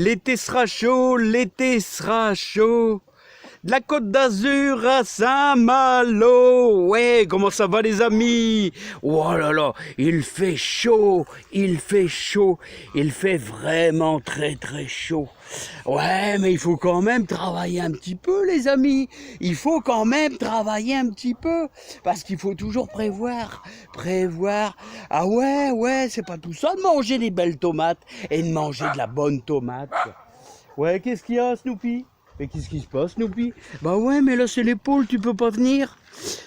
L'été sera chaud, l'été sera chaud. De la Côte d'Azur à Saint-Malo. Ouais, comment ça va les amis? Oh là là, il fait chaud, il fait chaud, il fait vraiment très très chaud. Ouais, mais il faut quand même travailler un petit peu les amis. Il faut quand même travailler un petit peu. Parce qu'il faut toujours prévoir. Ah ouais, c'est pas tout ça de manger des belles tomates et de manger de la bonne tomate. Ouais, qu'est-ce qu'il y a Snoopy? Mais qu'est-ce qui se passe, Snoopy? Bah ouais, mais là c'est les poules, tu peux pas venir.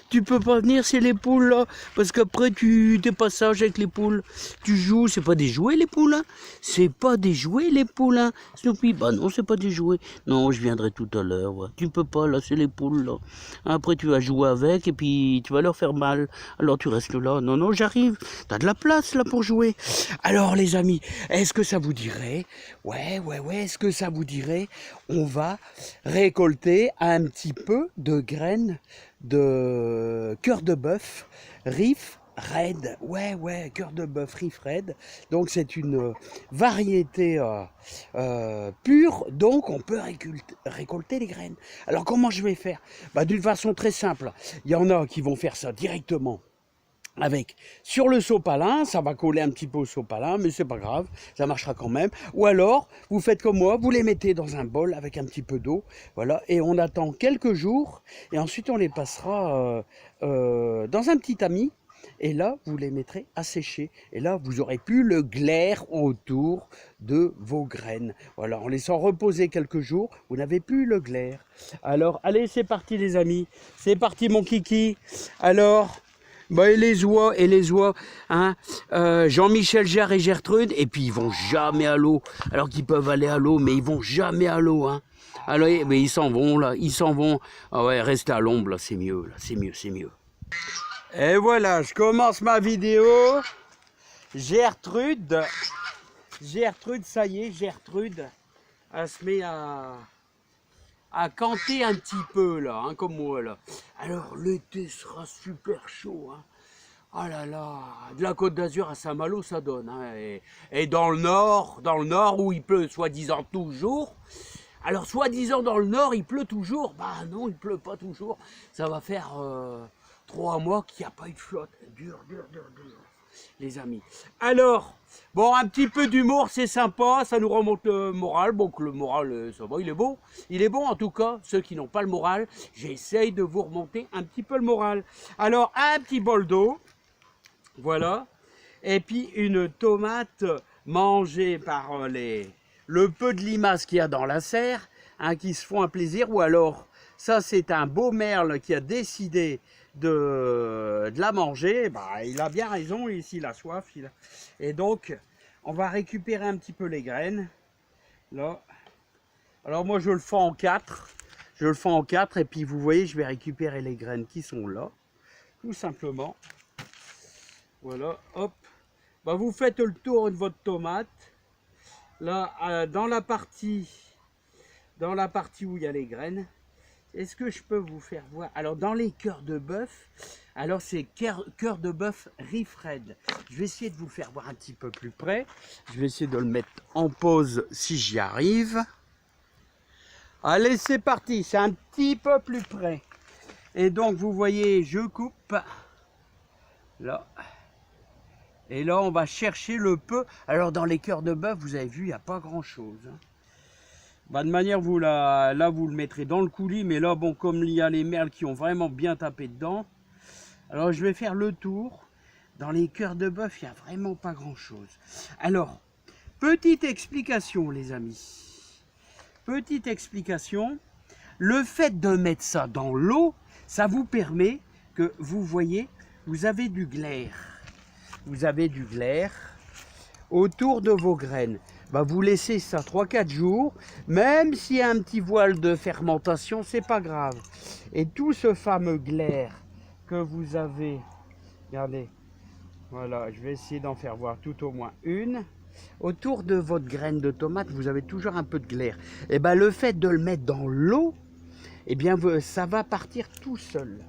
Tu peux pas venir, c'est les poules là. Parce qu'après, tu t'es pas sage avec les poules. Tu joues, c'est pas des jouets les poules, hein. C'est pas des jouets les poules, hein. Snoopy, bah non, c'est pas des jouets. Non, je viendrai tout à l'heure. Ouais. Tu peux pas, là, c'est les poules là. Après, tu vas jouer avec et puis tu vas leur faire mal. Alors tu restes là. Non, non, j'arrive. T'as de la place là pour jouer. Alors les amis, est-ce que ça vous dirait? Ouais, est-ce que ça vous dirait? On va récolter un petit peu de graines de cœur de bœuf Riff Red. Ouais, cœur de bœuf Riff Red. Donc c'est une variété pure, donc on peut récolter les graines. Alors comment je vais faire? Bah, d'une façon très simple. Il y en a qui vont faire ça directement avec sur le sopalin, ça va coller un petit peu au sopalin, mais c'est pas grave, ça marchera quand même. Ou alors, vous faites comme moi, vous les mettez dans un bol avec un petit peu d'eau, voilà, et on attend quelques jours, et ensuite on les passera dans un petit tamis, et là, vous les mettrez à sécher. Et là, vous aurez plus le glaire autour de vos graines. Voilà, en laissant reposer quelques jours, vous n'avez plus le glaire. Alors, allez, c'est parti les amis, c'est parti mon kiki. Alors... bah, et les oies, hein, Jean-Michel, Jarre et Gertrude, et puis ils vont jamais à l'eau, alors qu'ils peuvent aller à l'eau, mais ils vont jamais à l'eau, hein. Alors, mais ils s'en vont, là, ils s'en vont. Ah ouais, restez à l'ombre, là, c'est mieux, là, c'est mieux. Et voilà, je commence ma vidéo. Gertrude, ça y est, Gertrude, elle se met à canter un petit peu là, hein, comme moi là. Alors l'été sera super chaud, hein. Ah là là, de la Côte d'Azur à Saint-Malo ça donne, hein. Et dans le nord où il pleut soi-disant toujours. Alors soi-disant dans le nord il pleut toujours, bah non il pleut pas toujours. Ça va faire 3 mois qu'il n'y a pas eu de flotte, dur. Les amis. Alors, bon, un petit peu d'humour, c'est sympa, ça nous remonte le moral. Bon, que le moral, ça va, il est bon en tout cas. Ceux qui n'ont pas le moral, j'essaye de vous remonter un petit peu le moral. Alors, un petit bol d'eau, voilà, et puis une tomate mangée par le peu de limaces qu'il y a dans la serre, hein, qui se font un plaisir, ou alors, ça c'est un beau merle qui a décidé de la manger. Bah, il a bien raison, ici il a soif. Et donc, on va récupérer un petit peu les graines. Là. Alors moi je le fais en 4. Et puis vous voyez, je vais récupérer les graines qui sont là. Tout simplement. Voilà, hop. Bah, vous faites le tour de votre tomate. Là, dans la partie où il y a les graines. Est-ce que je peux vous faire voir? Alors, dans les cœurs de bœuf, alors c'est cœur de bœuf Riff Red. Je vais essayer de vous le faire voir un petit peu plus près. Je vais essayer de le mettre en pause si j'y arrive. Allez, c'est parti. C'est un petit peu plus près. Et donc, vous voyez, je coupe. Là. Et là, on va chercher le peu. Alors, dans les cœurs de bœuf, vous avez vu, il n'y a pas grand-chose, hein. Bah, de manière, là, vous le mettrez dans le coulis, mais là, bon, comme il y a les merles qui ont vraiment bien tapé dedans, alors je vais faire le tour. Dans les cœurs de bœuf, il n'y a vraiment pas grand-chose. Alors, petite explication, les amis. Petite explication. Le fait de mettre ça dans l'eau, ça vous permet que, vous voyez, vous avez du glaire. Vous avez du glaire autour de vos graines. Bah, vous laissez ça 3-4 jours, même s'il y a un petit voile de fermentation, c'est pas grave. Et tout ce fameux glaire que vous avez, regardez, voilà, je vais essayer d'en faire voir tout au moins une. Autour de votre graine de tomate, vous avez toujours un peu de glaire. Et ben le fait de le mettre dans l'eau, eh bien ça va partir tout seul.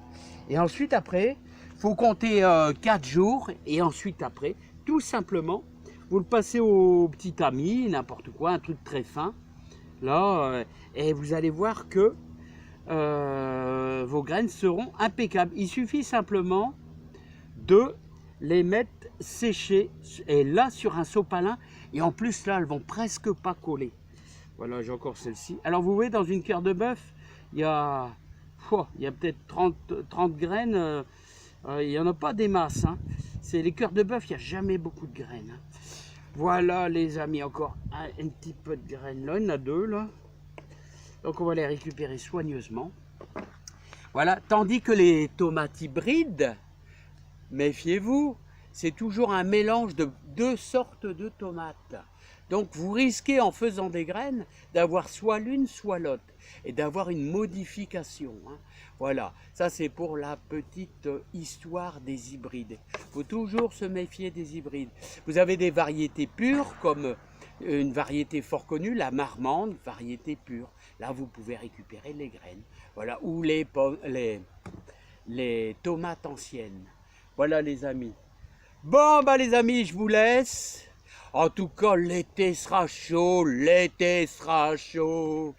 Et ensuite après, faut compter 4 jours, et ensuite après, tout simplement, vous le passez au petit tamis, n'importe quoi, un truc très fin. Là, et vous allez voir que vos graines seront impeccables. Il suffit simplement de les mettre sécher, et là sur un sopalin, et en plus là elles vont presque pas coller. Voilà, j'ai encore celle-ci. Alors vous voyez, dans une cœur de bœuf, il y a peut-être 30 graines, il n'y en a pas des masses, hein. C'est les cœurs de bœuf, il n'y a jamais beaucoup de graines, hein. Voilà les amis, encore un petit peu de graines là, il y en a 2 là. Donc on va les récupérer soigneusement. Voilà, tandis que les tomates hybrides, méfiez-vous, c'est toujours un mélange de 2 sortes de tomates. Donc vous risquez, en faisant des graines, d'avoir soit l'une soit l'autre et d'avoir une modification, hein. Voilà, ça c'est pour la petite histoire des hybrides. Il faut toujours se méfier des hybrides. Vous avez des variétés pures, comme une variété fort connue, la marmande, variété pure. Là vous pouvez récupérer les graines. Voilà, ou les tomates anciennes. Voilà les amis. Bon bah les amis, je vous laisse. En tout cas, l'été sera chaud, l'été sera chaud.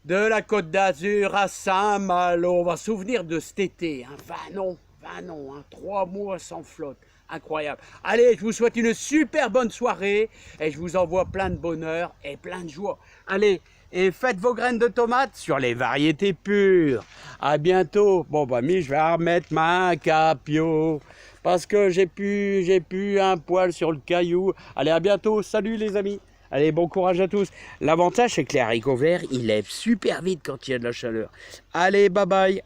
De la Côte d'Azur à Saint-Malo, on va se souvenir de cet été, hein. 20 ans, hein. 3 mois sans flotte, incroyable. Allez, je vous souhaite une super bonne soirée et je vous envoie plein de bonheur et plein de joie. Allez, et faites vos graines de tomates sur les variétés pures. À bientôt. Bon bah je vais remettre ma capio parce que j'ai pu un poil sur le caillou. Allez, à bientôt. Salut les amis. Allez, bon courage à tous. L'avantage, c'est que les haricots verts, ils lèvent super vite quand il y a de la chaleur. Allez, bye bye.